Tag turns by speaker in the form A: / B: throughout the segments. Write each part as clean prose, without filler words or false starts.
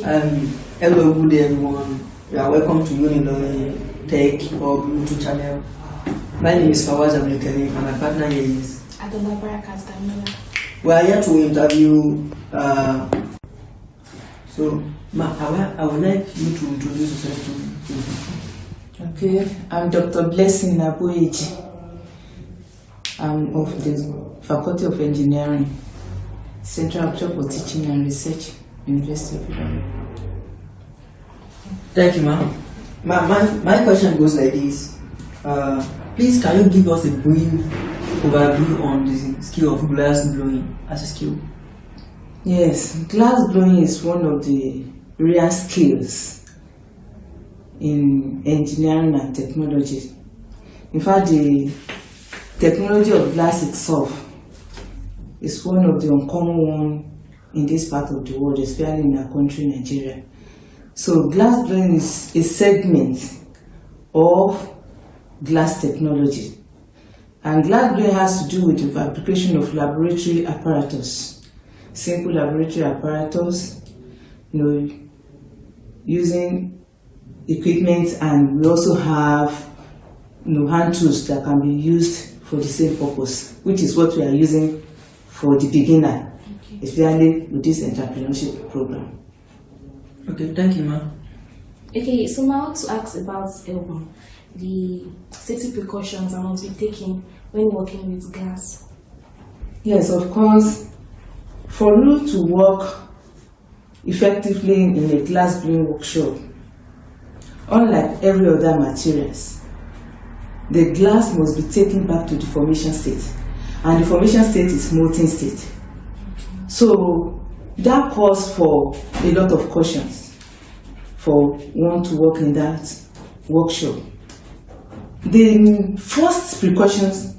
A: Hello, good day everyone. You are welcome to Unilawyer Tech or YouTube channel. My name is Fawaz Abdulkarim and my partner here is
B: Adola Barakat Damila.
A: We are here to interview. I would like you to introduce yourself.
C: Okay, I'm Dr. Blessing Naboyeji. I'm of the Faculty of Engineering, Central Option for Teaching and Research, University of Ibadan.
A: Thank you, ma'am. My question goes like this. Please, can you give us a brief overview on the skill of glass blowing as a skill?
C: Yes, glass blowing is one of the rare skills in engineering and technology. In fact, the technology of glass itself is one of the uncommon ones in this part of the world, especially in our country, Nigeria. So glass blowing is a segment of glass technology. And glass blowing has to do with the fabrication of laboratory apparatus, simple laboratory apparatus, using equipment, and we also have hand tools that can be used for the same purpose, which is what we are using for the beginner, especially with this entrepreneurship program.
A: Okay, thank you, ma'am.
B: Okay, so now I want to ask about the safety precautions that must be taken when working with glass.
C: Yes, of course. For you to work effectively in a glass blowing workshop, unlike every other materials, the glass must be taken back to the formation state, and the formation state is molten state. So that calls for a lot of cautions for one to work in that workshop. The first precautions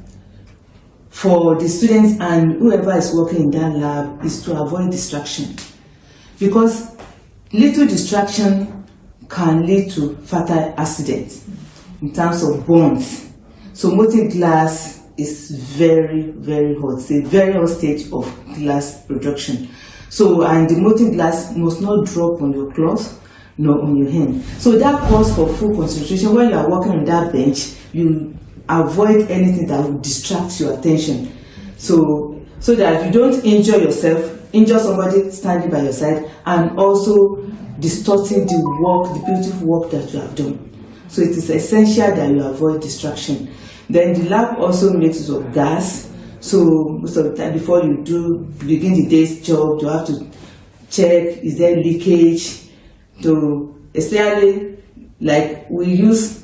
C: for the students and whoever is working in that lab is to avoid distraction, because little distraction can lead to fatal accidents in terms of burns. So molten glass is very, very hot. It's a very hot stage of glass production. So, and the molten glass must not drop on your cloth nor on your hand. So that calls for full concentration. When you are working on that bench, you avoid anything that will distract your attention. So that you don't injure yourself, injure somebody standing by your side, and also distorting the work, the beautiful work that you have done. So it is essential that you avoid distraction. Then the lab also makes use of gas. So most of the time before you begin the day's job, you have to check, is there leakage? Especially like we use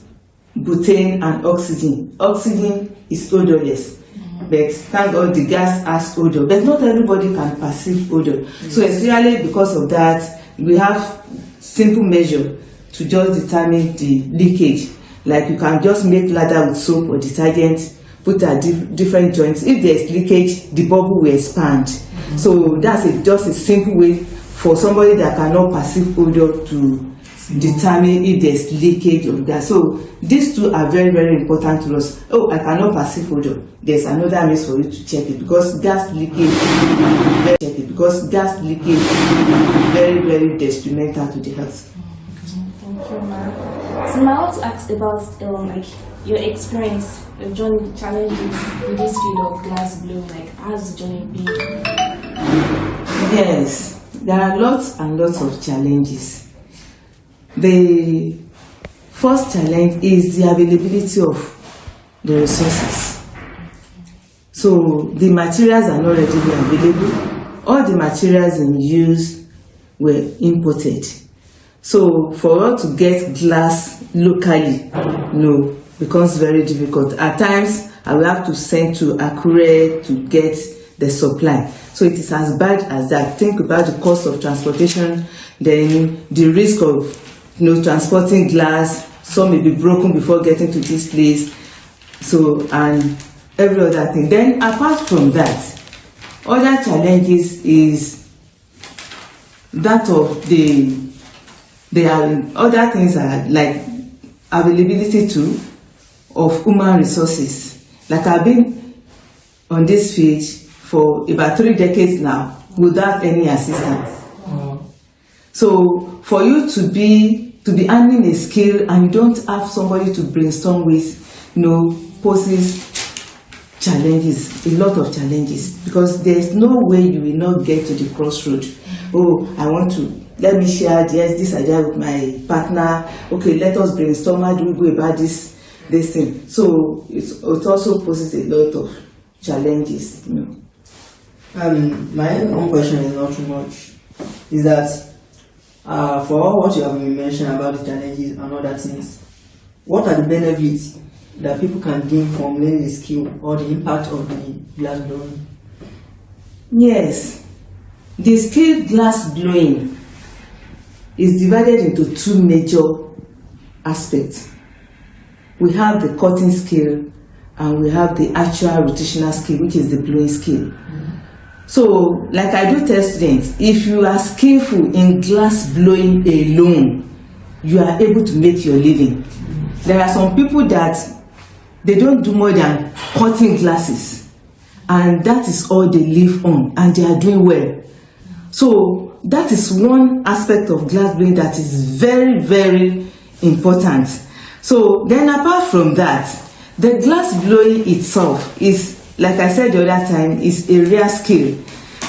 C: butane and oxygen. Oxygen is odorless, but thank God the gas has odor. But not everybody can perceive odor. So especially because of that, we have simple measure to just determine the leakage. Like you can just make lather with soap or detergent, put at different joints. If there is leakage, the bubble will expand. So that's just a simple way for somebody that cannot perceive odor to determine if there is leakage of gas. So these two are very, very important to us. Oh, I cannot perceive odor. There's another means for you to check it, because gas leakage very, very detrimental to the health.
B: Thank you, ma'am. So now I want to ask about your experience, your journey, challenges in this field of glass blowing. How's the journey been?
C: Yes, there are lots and lots of challenges. The first challenge is the availability of the resources. So the materials are not readily available. All the materials in use were imported. So for us to get glass locally, becomes very difficult. At times, I will have to send to Akure to get the supply. So it is as bad as that. Think about the cost of transportation, then the risk of transporting glass. Some may be broken before getting to this place. So, and every other thing. Then apart from that, other challenges is that of other things are like availability too of human resources. Like I've been on this field for about 3 decades now without any assistance. So for you to be handling a skill and you don't have somebody to brainstorm with, poses challenges, a lot of challenges, because there's no way you will not get to the crossroad. Oh, let me share this idea with my partner. Okay, let us brainstorm. How do we go about this thing? So it also poses a lot of challenges.
A: My own question is not too much. Is that for all what you have mentioned about the challenges and other things, what are the benefits that people can gain from learning the skill or the impact of the glass blowing?
C: Yes, the skill glass blowing is divided into two major aspects. We have the cutting skill and we have the actual rotational skill, which is the blowing skill. So, like I do tell students, if you are skillful in glass blowing alone, you are able to make your living. There are some people that they don't do more than cutting glasses, and that is all they live on, and they are doing well. So that is one aspect of glass blowing that is very, very important. So then apart from that, the glass blowing itself is, like I said the other time, is a rare skill.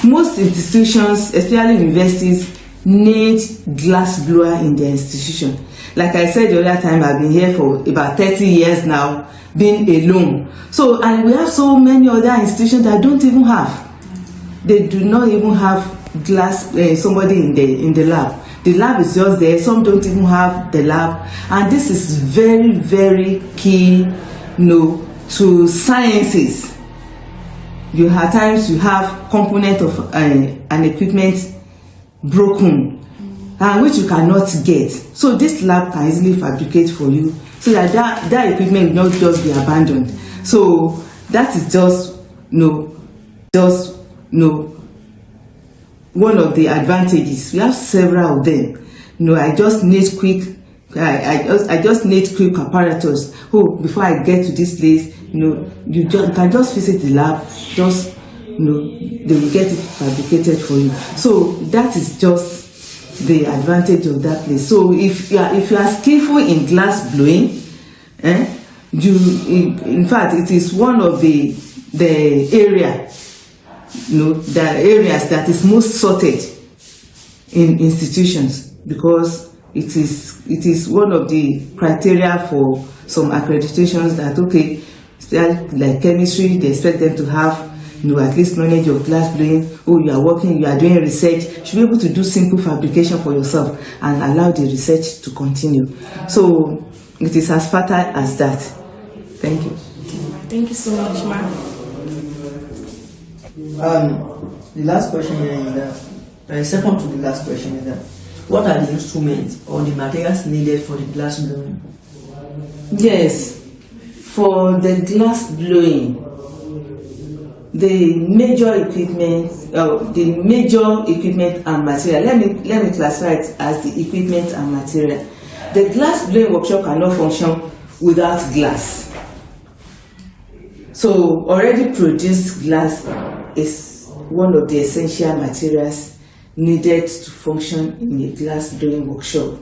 C: Most institutions, especially universities, need glass blower in their institution. Like I said the other time, I've been here for about 30 years now, being alone. So, and we have so many other institutions that don't even have. They do not even have glass, somebody in the lab. The lab is just there. Some don't even have the lab. And this is very, very key, to sciences. At times you have component of an equipment broken, which you cannot get. So this lab can easily fabricate for you, so that equipment will not just be abandoned. So that is just one of the advantages. We have several of them. I just need quick apparatus. Before I get to this place, you can just visit the lab. They will get it fabricated for you. So that is just the advantage of that place. So if you are skillful in glass blowing, in fact, it is one of the area, the areas that is most sorted in institutions, because it is one of the criteria for some accreditations that, okay, like chemistry, they expect them to have at least knowledge of glass blowing. You are working, you are doing research, you should be able to do simple fabrication for yourself and allow the research to continue. So it is as fertile as that. Thank you.
B: Thank you so much, ma'am.
A: The last question here is that, second to the last question is that, what are the instruments or the materials needed for the glass blowing?
C: Yes, for the glass blowing, the major equipment and material. Let me classify it as the equipment and material. The glass blowing workshop cannot function without glass. So already produced glass is one of the essential materials needed to function in a glass blowing workshop.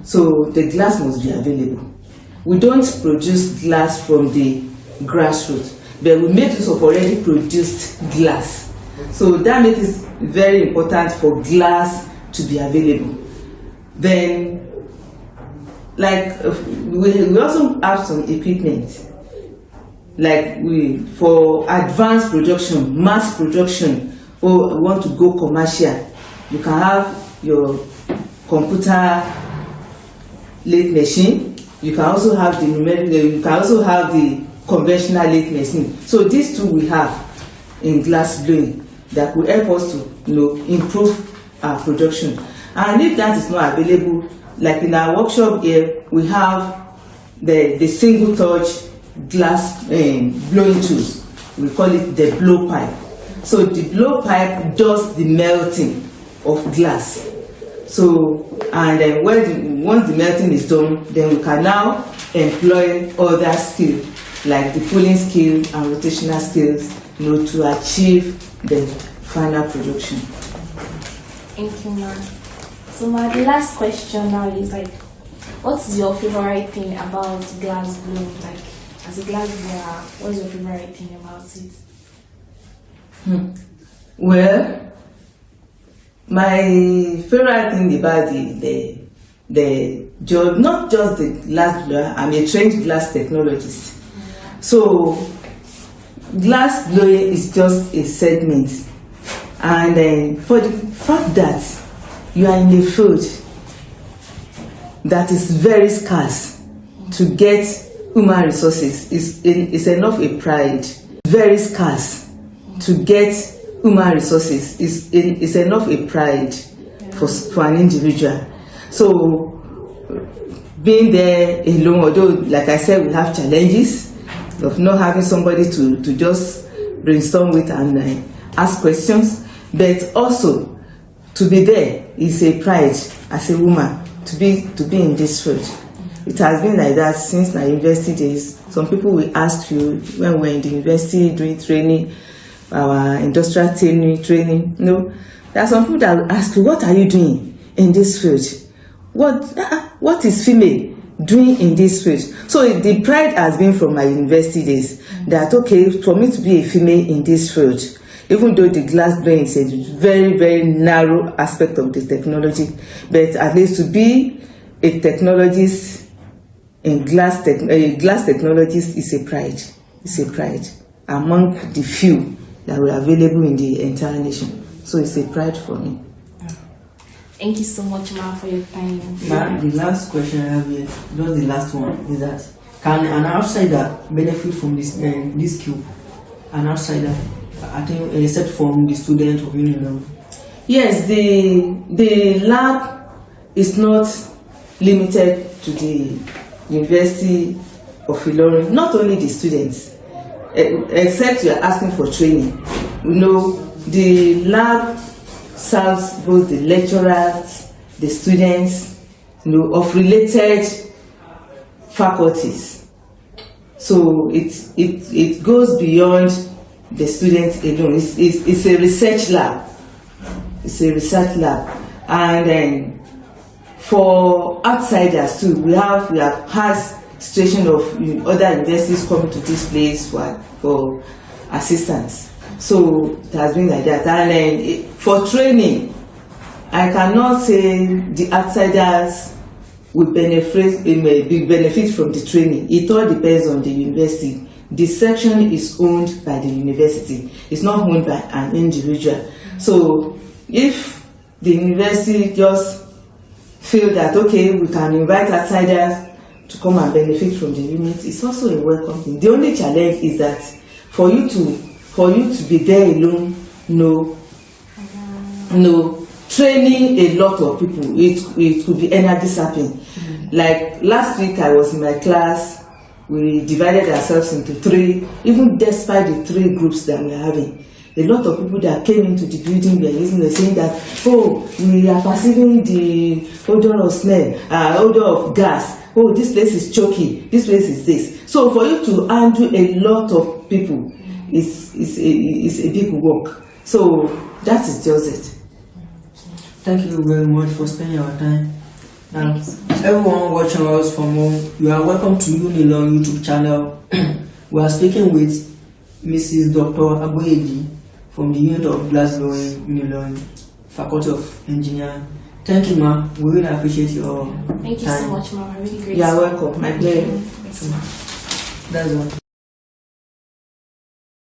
C: So the glass must be available. We don't produce glass from the grassroots, but we make use of already produced glass. So that makes it very important for glass to be available. Then, we also have some equipment, for advanced production, mass production, or we want to go commercial. You can have your computer lathe machine. You can also have the you can also have the conventional lathe machine. So these two we have in glass blowing that will help us to improve our production. And if that is not available, like in our workshop here, we have the single touch glass blowing tools. We call it the blow pipe. So the blow pipe does the melting of glass. So, and then once the melting is done, then we can now employ other skills like the pulling skill and rotational skills, to achieve the final production.
B: Thank you, ma'am. So my last question now is like, what's your favorite thing about glass blowing? Like, as a glass blower, what's your favorite thing about it?
C: Well, my favorite thing about the job, not just the glass blower, I'm a trained glass technologist. So glass blowing is just a segment, and for the fact that you are in a field that is very scarce, to get human resources is enough a pride. Very scarce, to get human resources is enough a pride for an individual. So being there alone, although like I said, we have challenges of not having somebody to just brainstorm with and ask questions, but also to be there is a pride as a woman to be in this field. It has been like that since my university days. Some people will ask you when we're in the university doing training, our industrial training. No, there are some people that will ask you, what are you doing in this field? What is female doing in this field? So the pride has been from my university days that, okay, for me to be a female in this field, even though the glass blowing is a very, very narrow aspect of the technology, but at least to be a technologist in glass technologist is a pride. It's a pride among the few that were available in the entire nation. So it's a pride for me.
B: Thank you so much, Ma, for your time.
A: Now, the last question I have here, just the last one, is that can an outsider benefit from this skill? An outsider, I think, except from the student or union.
C: Yes, the lab is not limited to the University of Ilorin, not only the students, except you are asking for training. You know, the lab serves both the lecturers, the students, you know, of related faculties. So it goes beyond the students alone. It's a research lab. It's a research lab, and then for outsiders too, we have had situation of other universities coming to this place for assistance. So it has been like that. And then for training, I cannot say the outsiders will benefit from the training. It all depends on the university. The section is owned by the university. It's not owned by an individual. So if the university just feel that, okay, we can invite outsiders to come and benefit from the unit, it's also a welcome thing. The only challenge is that for you to be there alone, no, training a lot of people, it could be energy sapping. Like last week I was in my class, we divided ourselves into 3, even despite the 3 groups that we are having. A lot of people that came into the building were saying that, oh, we are perceiving the odor of smell, odor of gas. Oh, this place is choky. This place is this. So for you to handle a lot of people is a big work. So that is just it.
A: Thank you very much for spending our time. And everyone watching us from home, you are welcome to Unilon YouTube channel. We are speaking with Mrs. Dr. Aboyeji from the unit of Glassblowing, Unilon, Faculty of Engineering. Thank you, ma. We really appreciate your
B: Thank you
A: time.
B: so much, ma. Really great.
C: You are welcome. My pleasure.
A: That's all.